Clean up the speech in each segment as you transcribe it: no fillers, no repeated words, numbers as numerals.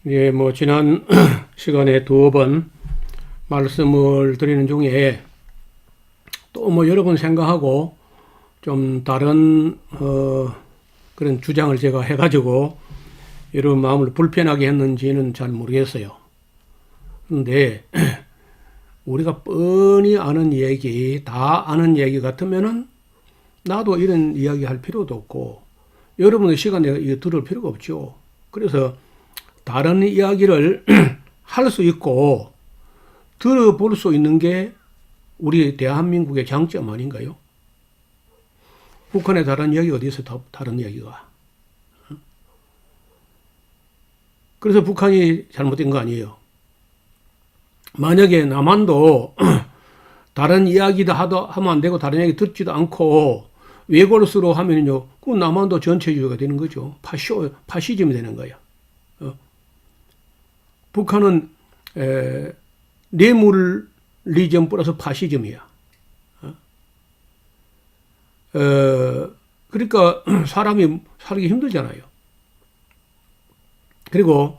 예, 뭐, 지난 시간에 두어 번 말씀을 드리는 중에 또 뭐 여러 번 생각하고 좀 다른, 그런 주장을 제가 해가지고 여러분 마음을 불편하게 했는지는 잘 모르겠어요. 그런데 우리가 뻔히 아는 얘기, 다 아는 얘기 같으면은 나도 이런 이야기 할 필요도 없고 여러분의 시간에 이거 들을 필요가 없죠. 그래서 다른 이야기를 할 수 있고 들어볼 수 있는 게 우리 대한민국의 장점 아닌가요? 북한의 다른 이야기 어디 있어? 다른 이야기가. 그래서 북한이 잘못된 거 아니에요. 만약에 남한도 다른 이야기도 하면 안 되고 다른 이야기 듣지도 않고 외골수로 하면요, 그 남한도 전체주의가 되는 거죠. 파시즘이 되는 거예요. 북한은 뇌물리즘 플러스 파시즘이야. 그러니까 사람이 살기 힘들잖아요. 그리고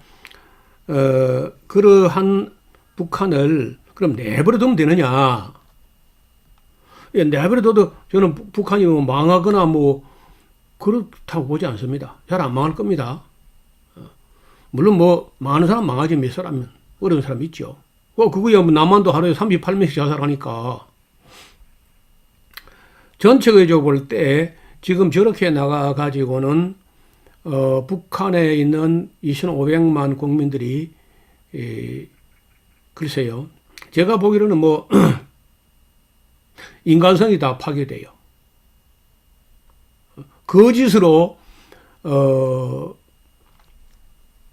그러한 북한을 그럼 내버려 두면 되느냐? 예, 내버려 둬도 저는 북한이 뭐 망하거나 뭐 그렇다고 보지 않습니다. 잘 안 망할 겁니다. 물론 뭐 많은 사람 망하지 몇 사람 어려운 사람 있죠. 그거야 뭐 남한도 하루에 38명씩 자살하니까. 전체적으로 볼 때 지금 저렇게 나가 가지고는 북한에 있는 2,500만 국민들이 글쎄요. 제가 보기로는 뭐 인간성이 다 파괴돼요. 거짓으로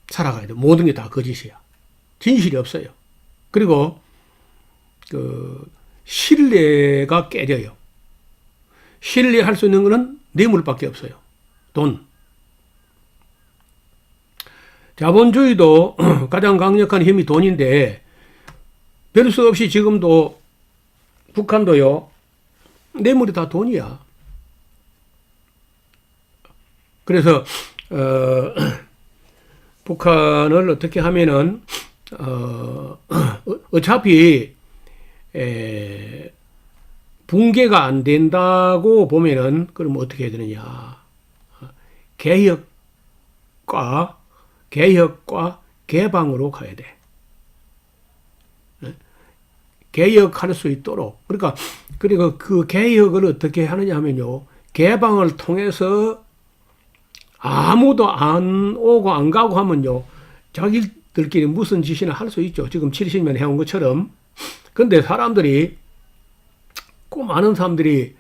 살아가야 돼. 모든 게 다 거짓이야. 진실이 없어요. 그리고 신뢰가 깨져요. 신뢰할 수 있는 것은 뇌물밖에 없어요. 돈. 자본주의도 가장 강력한 힘이 돈인데 별 수 없이 지금도 북한도요. 뇌물이 다 돈이야. 그래서 북한을 어떻게 하면은 어차피 붕괴가 안 된다고 보면은 그럼 어떻게 해야 되느냐? 개혁과 개방으로 가야 돼. 개혁할 수 있도록. 그리고 그 개혁을 어떻게 하느냐 하면요. 개방을 통해서 아무도 안 오고 안 가고 하면요. 자기들끼리 무슨 짓이나 할 수 있죠. 지금 70년 해온 것처럼. 근데 많은 사람들이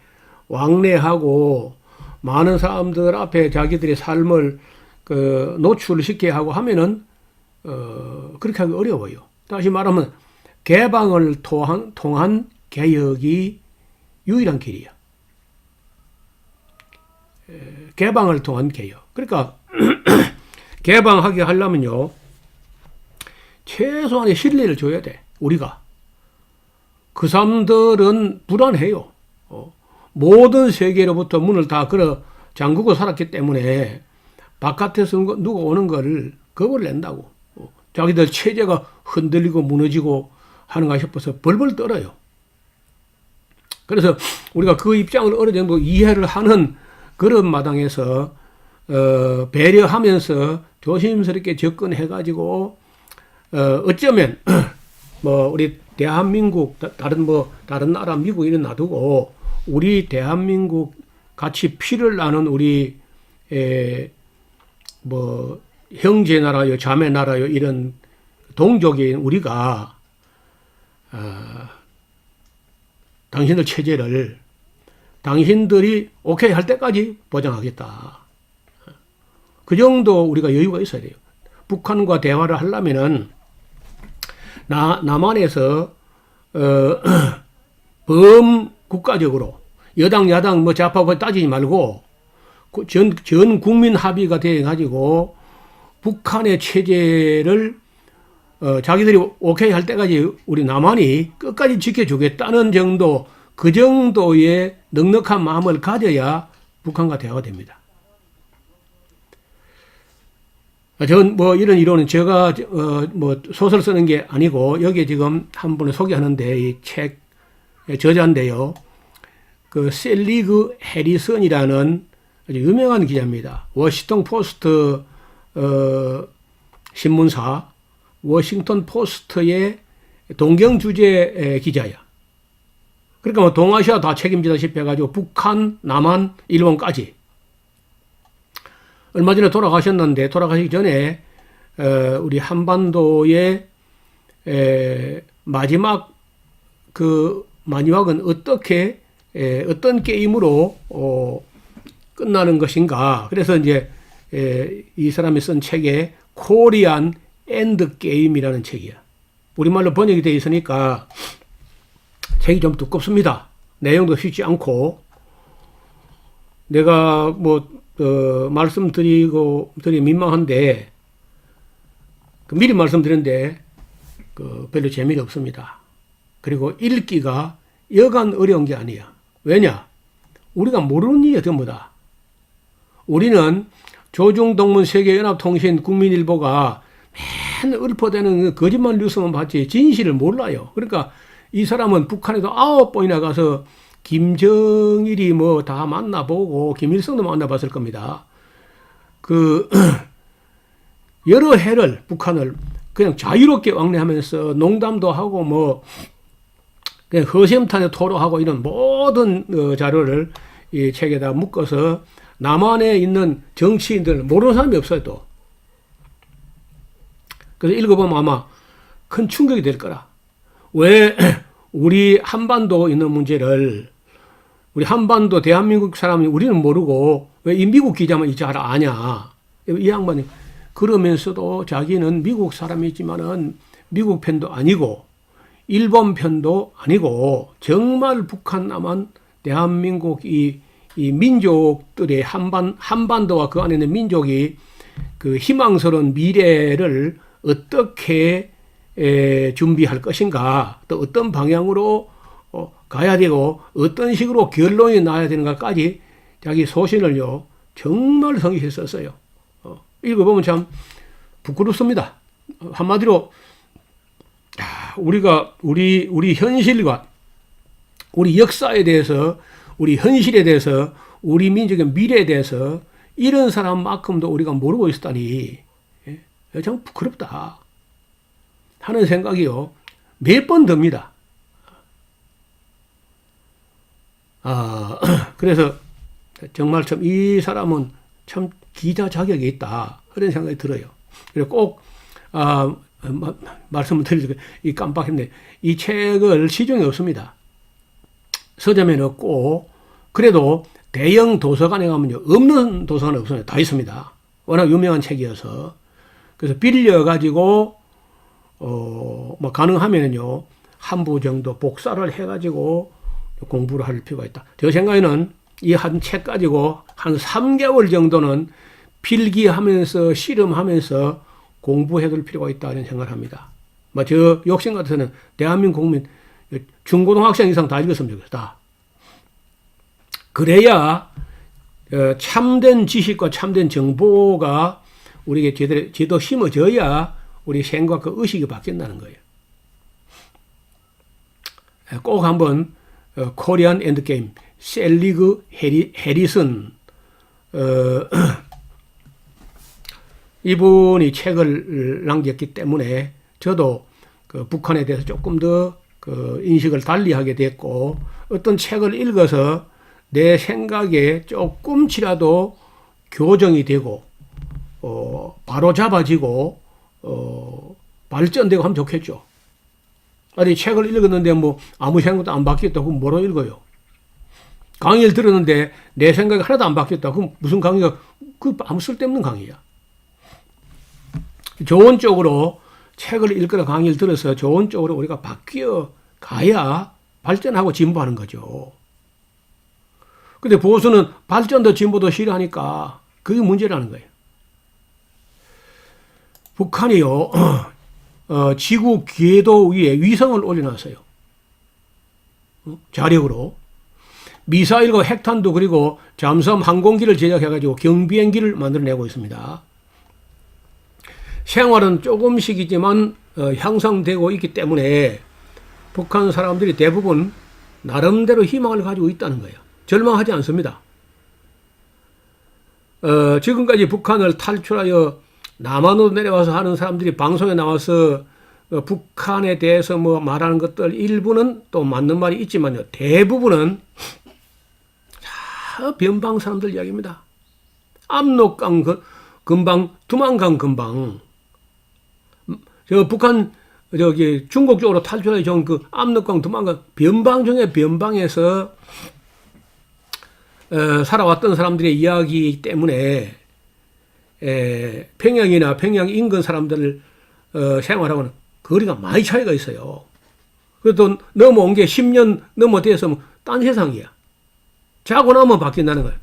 왕래하고 많은 사람들 앞에 자기들의 삶을 노출시켜야 하고 하면은 그렇게 하기 어려워요. 다시 말하면 개방을 통한 개혁이 유일한 길이야. 개방을 통한 개혁. 그러니까 개방하게 하려면요. 최소한의 신뢰를 줘야 돼. 우리가. 그 사람들은 불안해요. 모든 세계로부터 문을 다 걸어 잠그고 살았기 때문에 바깥에서 누가 오는 거를 겁을 낸다고. 자기들 체제가 흔들리고 무너지고 하는가 싶어서 벌벌 떨어요. 그래서 우리가 그 입장을 어느 정도 이해를 하는 그런 마당에서 배려하면서 조심스럽게 접근해가지고 어쩌면 뭐 우리 대한민국 다른 나라 미국 이런 놔두고 우리 대한민국 같이 피를 나눈 우리 뭐 형제 나라요 자매 나라요 이런 동족인 우리가 당신들 체제를 당신들이 오케이 할 때까지 보장하겠다. 그 정도 우리가 여유가 있어야 돼요. 북한과 대화를 하려면은 남한에서 범국가적으로 여당 야당 뭐 좌파 따지지 말고 전 국민 합의가 돼 가지고 북한의 체제를 자기들이 오케이 할 때까지 우리 남한이 끝까지 지켜주겠다는 정도, 그 정도의 넉넉한 마음을 가져야 북한과 대화가 됩니다. 전 뭐 이런 이론은 제가 뭐 소설 쓰는 게 아니고 여기에 지금 한 분을 소개하는데 이 책 저자인데요. 그 셀리그 해리슨이라는 아주 유명한 기자입니다. 워싱턴 포스트 신문사 워싱턴 포스트의 동경 주재 기자야. 그러니까 뭐 동아시아 다 책임지다시피 해가지고 북한, 남한, 일본까지. 얼마 전에 돌아가셨는데 돌아가시기 전에 우리 한반도의 마지막은 어떻게 어떤 게임으로 끝나는 것인가. 그래서 이제 이 사람이 쓴 책에 코리안 엔드 게임이라는 책이야. 우리말로 번역이 되어 있으니까 책이 좀 두껍습니다. 내용도 쉽지 않고 내가 뭐 말씀드리 민망한데 미리 말씀드렸는데 별로 재미가 없습니다. 그리고 읽기가 여간 어려운 게 아니야. 왜냐? 우리가 모르는 일이야 전부 다. 우리는 조중동문 세계연합통신 국민일보가 맨날 읊어대는 거짓말 뉴스만 봤지 진실을 몰라요. 그러니까 이 사람은 북한에도 9번이나 가서 김정일이 뭐 다 만나보고 김일성도 만나봤을 겁니다. 여러 해를 북한을 그냥 자유롭게 왕래하면서 농담도 하고 뭐 그냥 허심탄회 토로하고 이런 모든 자료를 이 책에다 묶어서 남한에 있는 정치인들 모르는 사람이 없어요 또. 그래서 읽어보면 아마 큰 충격이 될 거라. 왜 우리 한반도 있는 문제를 우리 한반도 대한민국 사람이 우리는 모르고 왜 이 미국 기자만 잘 아냐. 이 양반이 그러면서도 자기는 미국 사람이지만은 미국 편도 아니고 일본 편도 아니고 정말 북한 남한 대한민국 이 민족들의 한반도와 그 안에 있는 민족이 그 희망스러운 미래를 어떻게 준비할 것인가, 또 어떤 방향으로 가야 되고 어떤 식으로 결론이 나야 되는가까지 자기 소신을요 정말 성실히 썼어요. 읽어보면 참 부끄럽습니다. 한마디로 우리가 우리 현실과 우리 역사에 대해서 우리 현실에 대해서 우리 민족의 미래에 대해서 이런 사람만큼도 우리가 모르고 있었다니 참 부끄럽다 하는 생각이요 몇 번 듭니다. 그래서 정말 참 이 사람은 참 기자 자격이 있다 그런 생각이 들어요. 그리고 꼭 말씀을 드리고 깜빡했네. 이 책을 시중에 없습니다. 서점에는 없고 그래도 대형 도서관에 가면요 없는 도서관은 없습니다. 다 있습니다. 워낙 유명한 책이어서. 그래서 빌려가지고 뭐 가능하면은요 한 부 정도 복사를 해가지고 공부를 할 필요가 있다. 제 생각에는 이 한 책 가지고 한 3개월 정도는 필기하면서 실험하면서 공부해둘 필요가 있다는 생각을 합니다. 뭐 저 욕심 같아서는 대한민국 국민 중고등학생 이상 다 읽었으면 좋겠다. 그래야 참된 지식과 참된 정보가 우리에게 제대로 심어져야 우리 생각과 의식이 바뀐다는 거예요. 꼭 한번 코리안 엔드게임 셀리그 해리슨 이분이 책을 남겼기 때문에 저도 그 북한에 대해서 조금 더 그 인식을 달리하게 됐고 어떤 책을 읽어서 내 생각에 조금치라도 교정이 되고 바로 잡아지고 발전되고 하면 좋겠죠. 아니 책을 읽었는데 뭐 아무 생각도 안 바뀌었다 그럼 뭐로 읽어요? 강의를 들었는데 내 생각이 하나도 안 바뀌었다 그럼 무슨 강의가 그 아무 쓸데없는 강의야. 좋은 쪽으로 책을 읽거나 강의를 들어서 좋은 쪽으로 우리가 바뀌어 가야 발전하고 진보하는 거죠. 근데 보수는 발전도 진보도 싫어하니까 그게 문제라는 거예요. 북한이요, 지구 궤도 위에 위성을 올려놨어요. 자력으로. 미사일과 핵탄두 그리고 잠수함 항공기를 제작해가지고 경비행기를 만들어내고 있습니다. 생활은 조금씩이지만 향상되고 있기 때문에 북한 사람들이 대부분 나름대로 희망을 가지고 있다는 거예요. 절망하지 않습니다. 지금까지 북한을 탈출하여 남한으로 내려와서 하는 사람들이 방송에 나와서 북한에 대해서 뭐 말하는 것들 일부는 또 맞는 말이 있지만요. 대부분은 변방 사람들 이야기입니다. 압록강 근방, 두만강 근방. 북한 중국 쪽으로 탈출해 온 그 압록강, 두만강 변방 중에 변방에서 살아왔던 사람들의 이야기 때문에 평양이나 평양 인근 사람들 생활하고는 거리가 많이 차이가 있어요. 그래도 넘어온 게 10년 넘어돼서 딴 세상이야. 자고 나면 바뀐다는 거야.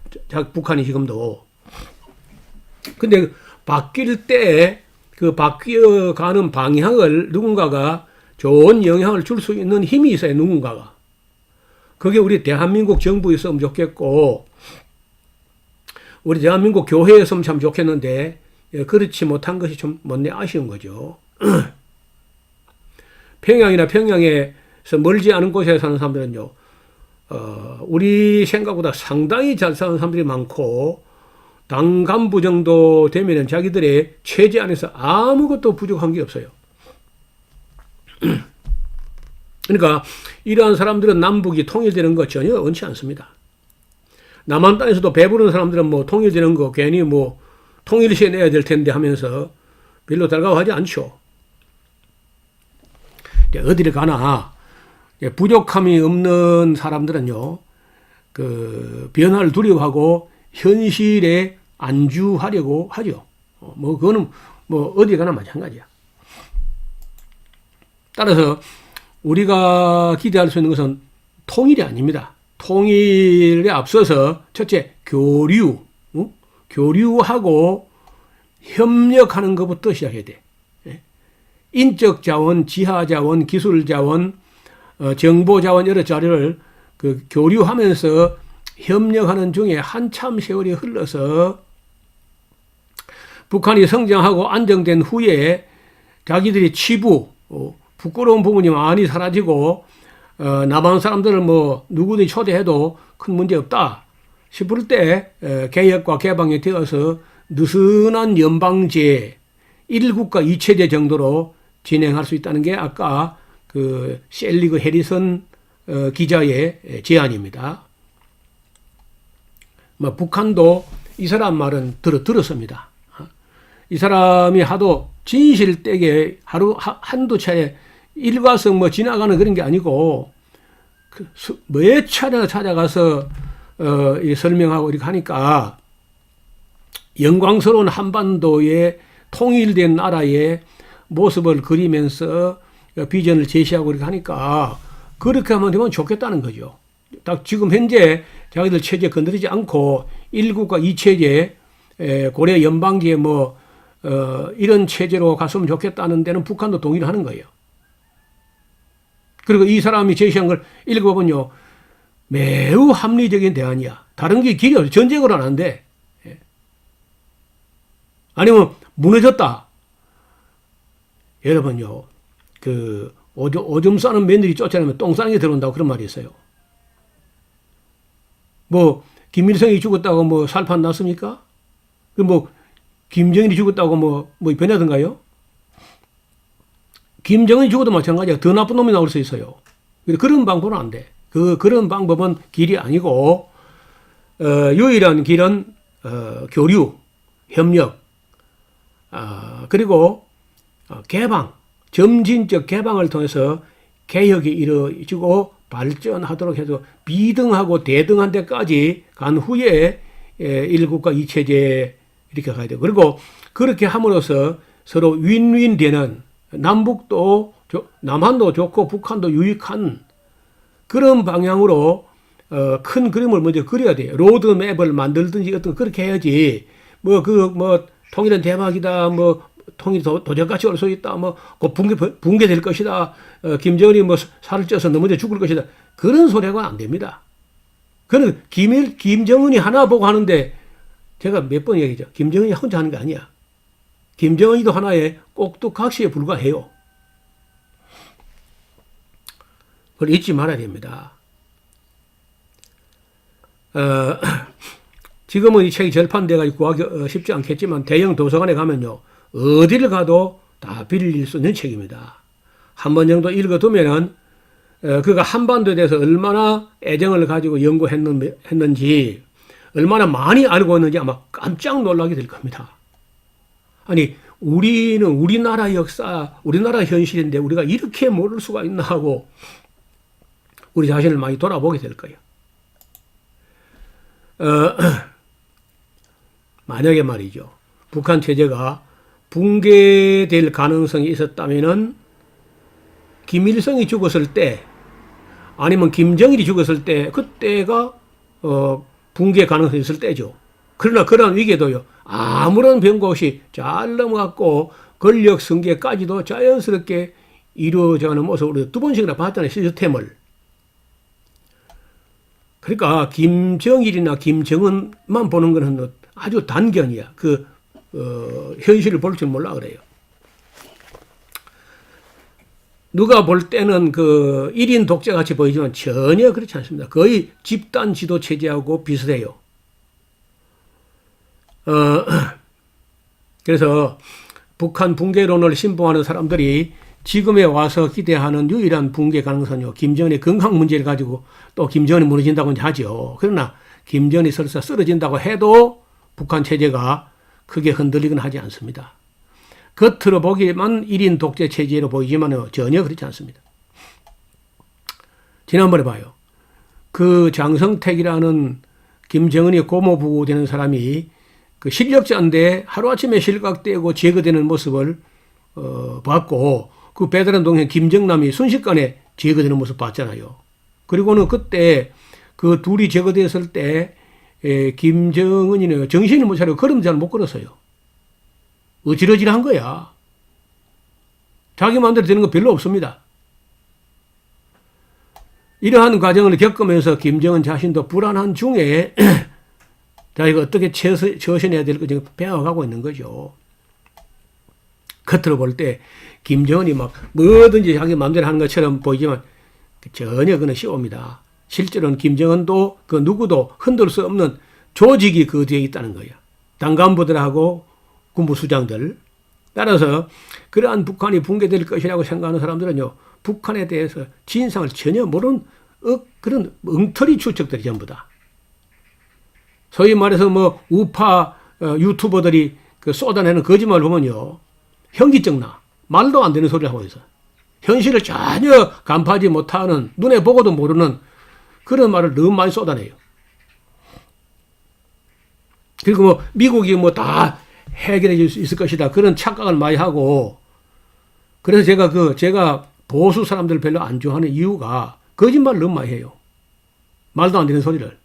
북한이 지금도. 근데 바뀔 때 그 바뀌어가는 방향을 누군가가 좋은 영향을 줄 수 있는 힘이 있어요. 누군가가. 그게 우리 대한민국 정부에 있으면 좋겠고 우리 대한민국 교회에 있으면 참 좋겠는데 그렇지 못한 것이 좀 못내 아쉬운 거죠. 평양이나 평양에서 멀지 않은 곳에 사는 사람들은요. 우리 생각보다 상당히 잘 사는 사람들이 많고 당 간부 정도 되면은 자기들의 체제 안에서 아무것도 부족한 게 없어요. 그러니까 이러한 사람들은 남북이 통일되는 거 전혀 원치 않습니다. 남한 땅에서도 배부른 사람들은 뭐 통일되는 거 괜히 뭐 통일시에 내야 될 텐데 하면서 별로 달가워하지 않죠. 어디를 가나 부족함이 없는 사람들은요, 그 변화를 두려워하고 현실에 안주하려고 하죠. 뭐 그거는 뭐 어디 가나 마찬가지야. 따라서 우리가 기대할 수 있는 것은 통일이 아닙니다. 통일에 앞서서 첫째 교류, 교류하고 협력하는 것부터 시작해야 돼. 인적 자원, 지하 자원, 기술 자원, 정보 자원 여러 자료를 그 교류하면서 협력하는 중에 한참 세월이 흘러서 북한이 성장하고 안정된 후에 자기들이 치부, 부끄러운 부분이 많이 사라지고 남한 사람들을 뭐 누구든지 초대해도 큰 문제 없다 싶을 때 개혁과 개방이 되어서 느슨한 연방제 1국가 2체제 정도로 진행할 수 있다는 게 아까 그 셀리그 해리선 기자의 제안입니다. 뭐 북한도 이 사람 말은 들었습니다. 이 사람이 하도 진실되게 하루 한두 차례 일과성 뭐 지나가는 그런 게 아니고 몇 차례나 찾아가서 설명하고 이렇게 하니까 영광스러운 한반도의 통일된 나라의 모습을 그리면서 비전을 제시하고 이렇게 하니까 그렇게 하면 되면 좋겠다는 거죠. 딱 지금 현재 자기들 체제 건드리지 않고 1국가 2체제 고려 연방제 뭐 이런 체제로 갔으면 좋겠다는 데는 북한도 동의를 하는 거예요. 그리고 이 사람이 제시한 걸 읽어보면요. 매우 합리적인 대안이야. 다른 게 길이 없어. 전쟁을 안 한대. 아니면 무너졌다. 여러분요. 그 오줌 싸는 며느리 쫓아내면 똥 싸는 게 들어온다고 그런 말이 있어요. 뭐 김일성이 죽었다고 뭐 살판 났습니까? 그 뭐 김정일이 죽었다고 뭐 변하던가요? 김정은이 죽어도 마찬가지야. 더 나쁜 놈이 나올 수 있어요. 그런 방법은 안 돼. 그런 방법은 길이 아니고 유일한 길은 교류, 협력, 그리고 개방, 점진적 개방을 통해서 개혁이 이루어지고 발전하도록 해서 비등하고 대등한 데까지 간 후에 1국가 2체제 이렇게 가야 돼요. 그리고 그렇게 함으로써 서로 윈윈 되는 남북도 남한도 좋고 북한도 유익한 그런 방향으로 큰 그림을 먼저 그려야 돼요. 로드맵을 만들든지 어떤 그렇게 해야지 뭐 통일은 대박이다 통일이 도적같이 올 수 있다 곧 붕괴될 것이다 김정은이 살을 쪄서 넘어져 죽을 것이다 그런 소리가 안 됩니다. 그는 김정은이 하나 보고 하는데 제가 몇 번 얘기죠. 김정은이 혼자 하는 게 아니야. 김정은이도 하나의 꼭두각시에 불과해요. 그걸 잊지 말아야 됩니다. 지금은 이 책이 절판돼가지고 구하기 쉽지 않겠지만 대형 도서관에 가면요, 어디를 가도 다 빌릴 수 있는 책입니다. 한 번 정도 읽어두면은 그가 한반도에 대해서 얼마나 애정을 가지고 연구했는지, 얼마나 많이 알고 있는지 아마 깜짝 놀라게 될 겁니다. 아니, 우리는 우리나라 역사, 우리나라 현실인데 우리가 이렇게 모를 수가 있나 하고 우리 자신을 많이 돌아보게 될 거예요. 만약에 말이죠, 북한 체제가 붕괴될 가능성이 있었다면은 김일성이 죽었을 때, 아니면 김정일이 죽었을 때, 그때가 붕괴 가능성이 있을 때죠. 그러나 그런 위기에도요, 아무런 변고 없이 잘 넘어갔고 권력 승계까지도 자연스럽게 이루어져가는 모습을 우리가 두 번씩이나 봤잖아요, 시스템을. 그러니까 김정일이나 김정은만 보는 것은 아주 단견이야. 현실을 볼 줄 몰라 그래요. 누가 볼 때는 1인 독재 같이 보이지만 전혀 그렇지 않습니다. 거의 집단 지도 체제하고 비슷해요. 그래서 북한 붕괴론을 신봉하는 사람들이 지금에 와서 기대하는 유일한 붕괴 가능성은요, 김정은의 건강 문제를 가지고 또 김정은이 무너진다고 하죠. 그러나 김정은이 설사 쓰러진다고 해도 북한 체제가 크게 흔들리거나 하지 않습니다. 겉으로 보기에만 1인 독재 체제로 보이지만 전혀 그렇지 않습니다. 지난번에 봐요. 그 장성택이라는 김정은이 고모부고 되는 사람이 그 실력자인데 하루아침에 실각되고 제거되는 모습을 봤고, 그 베테랑 동생 김정남이 순식간에 제거되는 모습 봤잖아요. 그리고는 그때 그 둘이 제거됐을 때 김정은이는 정신을 못 차리고 걸음도 잘 못 걸었어요. 어지러지한 거야. 자기 마음대로 되는 거 별로 없습니다. 이러한 과정을 겪으면서 김정은 자신도 불안한 중에 자기가 어떻게 처신해야 될 거 지금 배워가고 있는 거죠. 겉으로 볼 때 김정은이 막 뭐든지 자기 마음대로 하는 것처럼 보이지만 전혀 그는 시옵니다. 실제로는 김정은도 그 누구도 흔들 수 없는 조직이 그 뒤에 있다는 거예요. 당 간부들하고 군부 수장들. 따라서 그러한 북한이 붕괴될 것이라고 생각하는 사람들은요, 북한에 대해서 진상을 전혀 모르는 그런 엉터리 추측들이 전부 다. 소위 말해서 뭐 우파 유튜버들이 쏟아내는 거짓말 보면요, 현기증 나. 말도 안 되는 소리를 하고 있어. 현실을 전혀 간파하지 못하는, 눈에 보고도 모르는 그런 말을 너무 많이 쏟아내요. 그리고 뭐 미국이 뭐 다 해결해 줄 수 있을 것이다, 그런 착각을 많이 하고. 그래서 제가 보수 사람들 별로 안 좋아하는 이유가 거짓말을 너무 많이 해요. 말도 안 되는 소리를.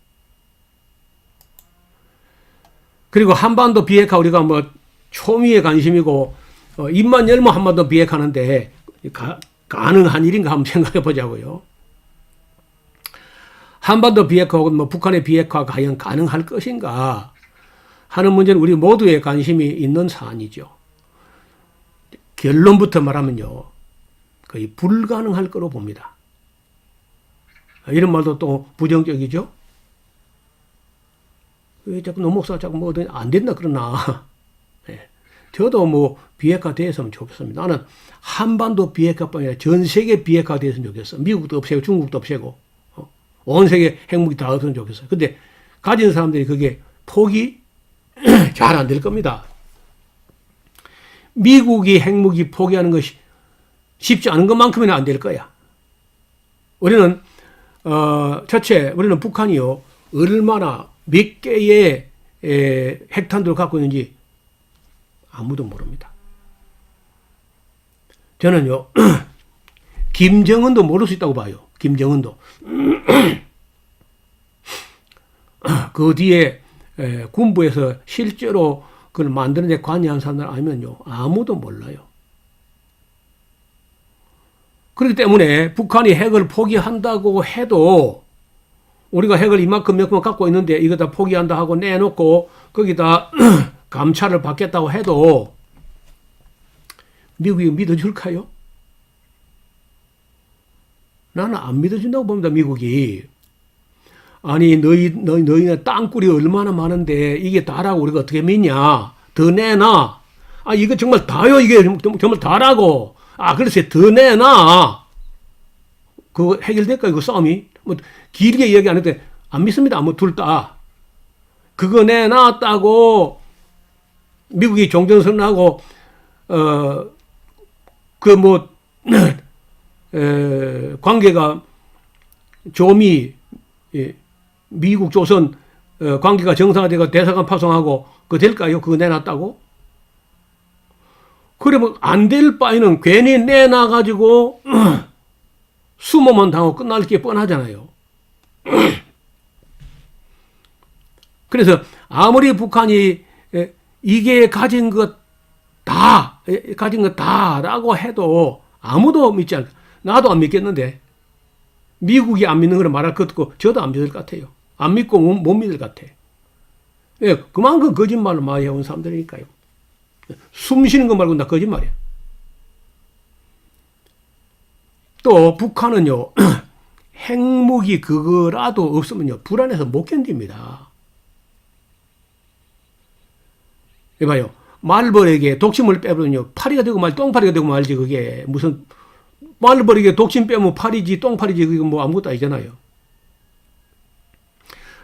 그리고 한반도 비핵화 우리가 뭐 초미의 관심이고 입만 열면 한반도 비핵화하는데 가능한 일인가 한번 생각해 보자고요. 한반도 비핵화하고 뭐 북한의 비핵화가 과연 가능할 것인가 하는 문제는 우리 모두의 관심이 있는 사안이죠. 결론부터 말하면요, 거의 불가능할 거로 봅니다. 이런 말도 또 부정적이죠. 왜 자꾸 노 목사가 자꾸 뭐든 안 된다 그러나. 네. 저도 뭐 비핵화 됐으면 좋겠습니다. 나는 한반도 비핵화뿐 아니라 전 세계 비핵화 됐으면 좋겠어. 미국도 없애고 중국도 없애고 온 세계 핵무기 다 없으면 좋겠어요. 근데 가진 사람들이 그게 포기 잘 안 될 겁니다. 미국이 핵무기 포기하는 것이 쉽지 않은 것만큼은 안 될 거야. 우리는 우리는 북한이요, 얼마나 몇 개의 핵탄두를 갖고 있는지 아무도 모릅니다. 저는요, 김정은도 모를 수 있다고 봐요. 김정은도. 그 뒤에 군부에서 실제로 그걸 만드는 데 관여한 사람들 아니면요, 아무도 몰라요. 그렇기 때문에 북한이 핵을 포기한다고 해도 우리가 핵을 이만큼 몇 번 갖고 있는데 이거 다 포기한다 하고 내놓고 거기다 감찰을 받겠다고 해도 미국이 믿어줄까요? 나는 안 믿어준다고 봅니다, 미국이. 아니, 너희는 땅굴이 얼마나 많은데 이게 다라고 우리가 어떻게 믿냐? 더 내놔. 아, 이거 정말 다요, 이게 정말 다라고. 아, 그래서 더 내놔. 그거 해결될까, 이거 싸움이? 뭐, 길게 이야기 안 해도 안 믿습니다, 뭐, 둘 다. 그거 내놨다고 미국이 종전선언하고, 관계가 조미, 미국 조선 관계가 정상화되고 대사관 파송하고 그거 될까요? 그거 내놨다고? 그러면 안 될 바에는 괜히 내놔가지고 수모만 당하고 끝날 게 뻔하잖아요. 그래서 아무리 북한이 이게 가진 것 다라고 해도 아무도 믿지 않을까. 나도 안 믿겠는데 미국이 안 믿는 걸 말할 것 같고 저도 안 믿을 것 같아요. 안 믿고 못 믿을 것 같아. 예, 그만큼 거짓말을 많이 해온 사람들이니까요. 숨 쉬는 거 말고 다 거짓말이야. 또 북한은요. 핵무기 그거라도 없으면요. 불안해서 못 견딥니다. 이봐요. 말벌에게 독침을 빼버리면요. 파리가 되고 똥파리가 되고 말지 그게 무슨 말벌에게 독침 빼면 파리지 똥파리지 그게 뭐 아무것도 아니잖아요.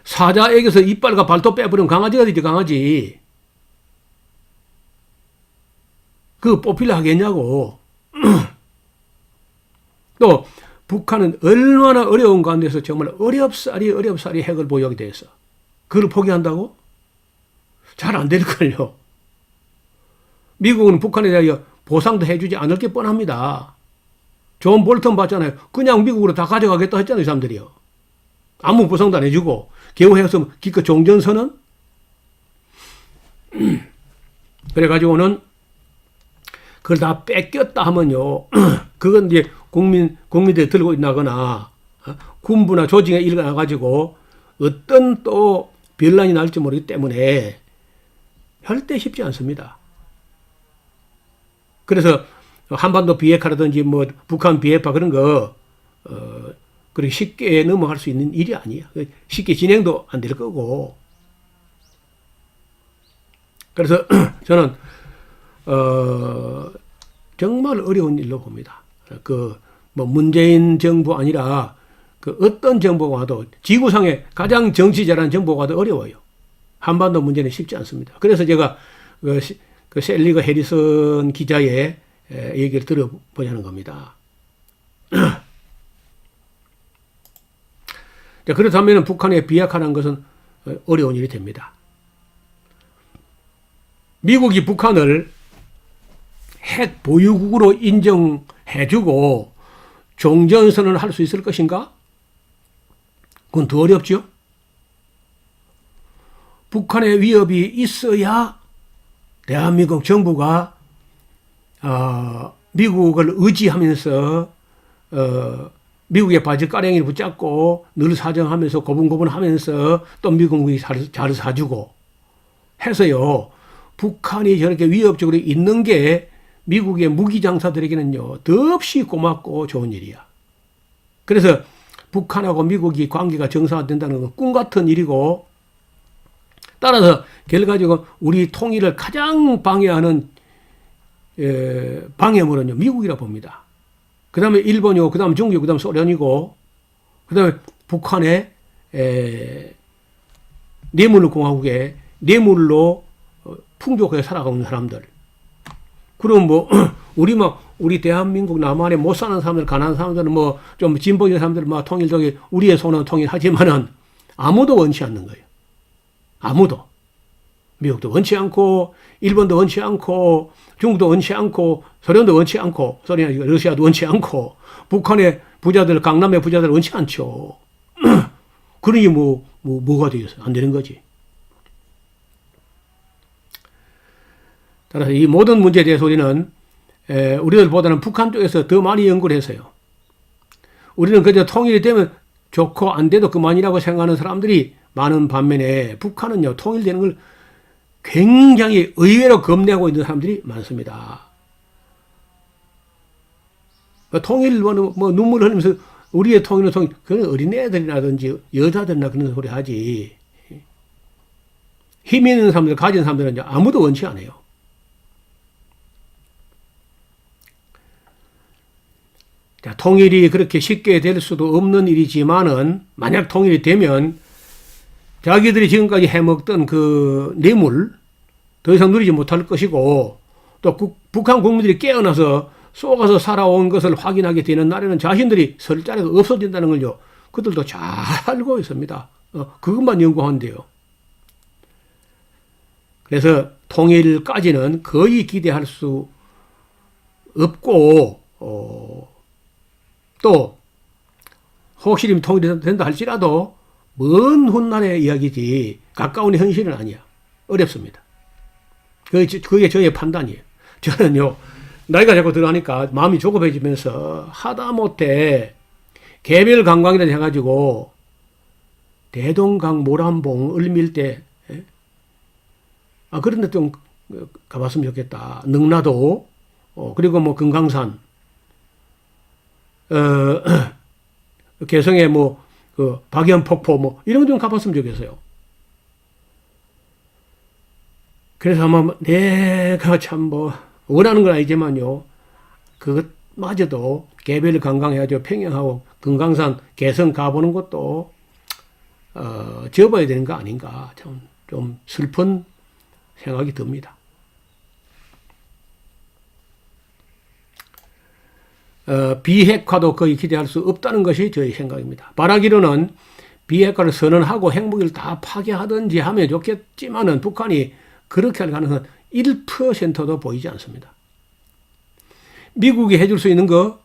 사자에게서 이빨과 발톱 빼버리면 강아지가 되지 강아지. 그거 뽑히려 하겠냐고. 또 북한은 얼마나 어려운 가운데서 정말 어렵사리 핵을 보유하게 됐어. 그걸 포기한다고? 잘 안 될걸요. 미국은 북한에 대하여 보상도 해주지 않을 게 뻔합니다. 존 볼턴 봤잖아요. 그냥 미국으로 다 가져가겠다 했잖아요. 이 사람들이요. 아무 보상도 안 해주고 겨우 해서 기껏 종전선언? 그래가지고는 그걸 다 뺏겼다 하면요. 그건 이제 국민들이 들고 있나거나 군부나 조직에 일어나가지고 어떤 또 변란이 날지 모르기 때문에 절대 쉽지 않습니다. 그래서 한반도 비핵화라든지 뭐 북한 비핵화 그런 거 그렇게 쉽게 넘어갈 수 있는 일이 아니야. 쉽게 진행도 안 될 거고. 그래서 저는 정말 어려운 일로 봅니다. 뭐 문재인 정부 아니라 어떤 정부가 와도 지구상에 가장 정치 잘하는 정부가 와도 어려워요. 한반도 문제는 쉽지 않습니다. 그래서 제가 셀리거 해리슨 기자의 얘기를 들어보자는 겁니다. 그렇다면 북한에 비약하는 것은 어려운 일이 됩니다. 미국이 북한을 핵 보유국으로 인정해주고 종전선언을 할 수 있을 것인가? 그건 더 어렵죠. 북한의 위협이 있어야 대한민국 정부가 미국을 의지하면서 미국의 바지가랑이를 붙잡고 늘 사정하면서 고분고분하면서 또 미국이 잘 사주고 해서요. 북한이 저렇게 위협적으로 있는 게 미국의 무기 장사들에게는요. 더없이 고맙고 좋은 일이야. 그래서 북한하고 미국이 관계가 정상화된다는 건 꿈 같은 일이고 따라서 결과적으로 우리 통일을 가장 방해하는 방해물은요. 미국이라 봅니다. 그 다음에 일본이고 그 다음에 중국이고 그 다음에 소련이고 그 다음에 북한의 뇌물공화국의 뇌물로 풍족하게 살아가고 있는 사람들. 그럼 뭐 우리 대한민국 남한에 못 사는 사람들 가난한 사람들은 뭐 좀 진보적인 사람들 막 통일적인 우리의 손은 통일하지만은 아무도 원치 않는 거예요. 아무도. 미국도 원치 않고 일본도 원치 않고 중국도 원치 않고 소련도 원치 않고 러시아도 원치 않고 북한의 부자들 강남의 부자들 원치 않죠. 그러니 뭐가 되겠어요? 안 되는 거지. 따라서 이 모든 문제에 대해서 우리는 우리들보다는 북한 쪽에서 더 많이 연구를 했어요. 우리는 그저 통일이 되면 좋고 안 돼도 그만이라고 생각하는 사람들이 많은 반면에 북한은요 통일되는 걸 굉장히 의외로 겁내고 있는 사람들이 많습니다. 통일 뭐 눈물 흘리면서 우리의 통일은 통일, 그건 어린애들이라든지 여자들이나 그런 소리 하지. 힘 있는 사람들, 가진 사람들은 이제 아무도 원치 않아요. 자, 통일이 그렇게 쉽게 될 수도 없는 일이지만은 만약 통일이 되면 자기들이 지금까지 해먹던 그 뇌물 더 이상 누리지 못할 것이고 또 북한 국민들이 깨어나서 쏘가서 살아온 것을 확인하게 되는 날에는 자신들이 설 자리가 없어진다는 걸요. 그들도 잘 알고 있습니다. 그것만 연구한대요. 그래서 통일까지는 거의 기대할 수 없고 또 혹시 통일이 된다 할지라도 먼 훗날의 이야기지 가까운 현실은 아니야. 어렵습니다. 그게 저의 판단이에요. 저는요, 나이가 자꾸 들어가니까 마음이 조급해지면서 하다못해 개별 관광이라 해가지고 대동강, 모란봉, 을밀대, 그런 데 좀 가봤으면 좋겠다. 능라도, 그리고 뭐 금강산, 개성의 뭐, 박연폭포 뭐, 이런 거 좀 가봤으면 좋겠어요. 그래서 아마 내가 참 뭐, 원하는 건 아니지만요. 그것마저도 개별 관광해가지고 평양하고 금강산 개성 가보는 것도, 접어야 되는 거 아닌가. 좀 슬픈 생각이 듭니다. 비핵화도 거의 기대할 수 없다는 것이 저의 생각입니다. 바라기로는 비핵화를 선언하고 핵무기를 다 파괴하든지 하면 좋겠지만은 북한이 그렇게 할 가능성은 1%도 보이지 않습니다. 미국이 해줄 수 있는 거,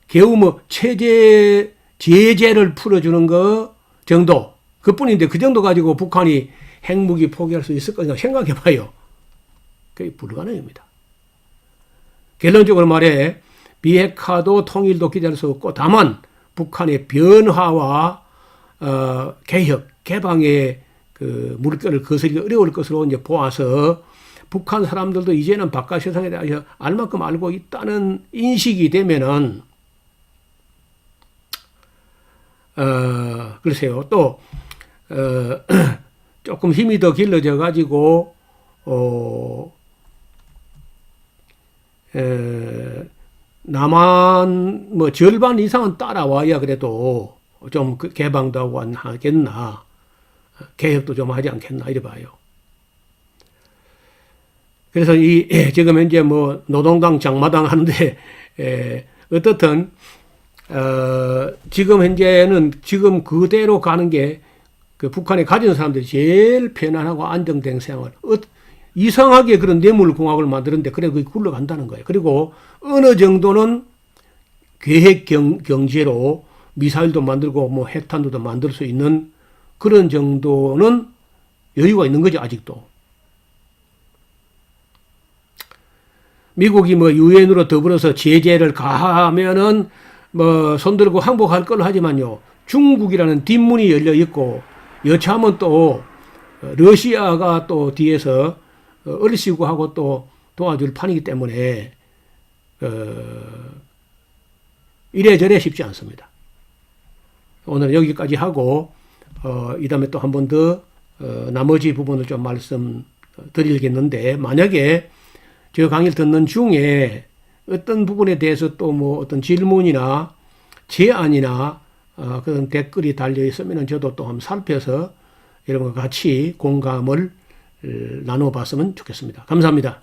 겨우 뭐 제재를 풀어주는 거 정도, 그뿐인데 그 정도 가지고 북한이 핵무기 포기할 수 있을 거냐 생각해 봐요. 그게 불가능합니다. 결론적으로 말해 비핵화도 통일도 기대할 수 없고 다만 북한의 변화와 개혁, 개방의 그 물결을 거스르기 어려울 것으로 이제 보아서 북한 사람들도 이제는 바깥 세상에 대해서 알만큼 알고 있다는 인식이 되면은 글쎄요 또 조금 힘이 더 길러져 가지고 남한 뭐 절반 이상은 따라와야 그래도 좀 개방도 하고 하겠나, 개혁도 좀 하지 않겠나 이래 봐요. 그래서 지금 현재 뭐 노동당 장마당 하는데 어떻든 지금 현재는 지금 그대로 가는 게 그 북한에 가진 사람들이 제일 편안하고 안정된 생활. 이상하게 그런 뇌물공학을 만드는데 그래 그게 굴러간다는 거예요. 그리고 어느 정도는 계획 경제로 미사일도 만들고 뭐 핵탄두도 만들 수 있는 그런 정도는 여유가 있는 거죠 아직도. 미국이 뭐 유엔으로 더불어서 제재를 가하면은 뭐 손들고 항복할 걸 하지만요. 중국이라는 뒷문이 열려 있고 여차하면 또 러시아가 또 뒤에서 얼씨구하고 또 도와줄 판이기 때문에 이래저래 쉽지 않습니다. 오늘 여기까지 하고 이 다음에 또 한 번 더 나머지 부분을 좀 말씀드리겠는데 만약에 저 강의를 듣는 중에 어떤 부분에 대해서 또 뭐 어떤 질문이나 제안이나 그런 댓글이 달려 있으면 저도 또 한번 살펴서 여러분과 같이 공감을 나눠봤으면 좋겠습니다. 감사합니다.